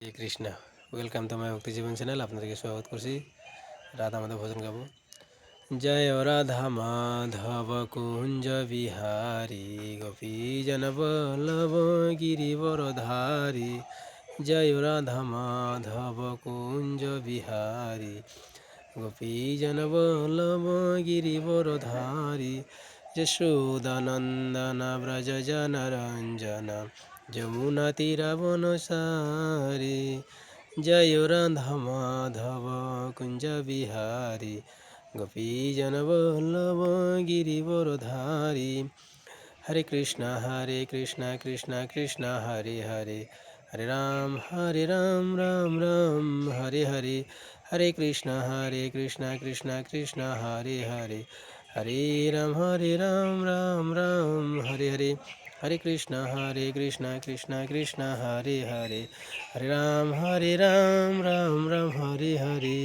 Hare Krishna welcome to my ভক্তি জীবন channel. আপনাদেরকে স্বাগত করছি। রাধা মাধব ভজন গাবো। জয় রাধা মাধব কুঞ্জ বিহারী গোপী জন বল্লভ গিরিবরধারী। জয় রাধা মাধব কুঞ্জ বিহারী গোপী জন বল্লভ গিরিবরধারী। যশোদানন্দন ব্রজ জনরঞ্জন যমুনা তীরবনসারী। জয় রাধা মাধব কুঞ্জ বিহারী গোপীজন বল্লভ গিরিবরধারী। হরে কৃষ্ণ কৃষ্ণ কৃষ্ণ হরে হরে, হরে রাম রাম রাম হরে হরে। হরে কৃষ্ণ কৃষ্ণ কৃষ্ণ হরে হরে, হরে রাম রাম রাম হরে হরে। হরে কৃষ্ণ কৃষ্ণ কৃষ্ণ হরে হরে, হরে রাম রাম রাম হরে হরে।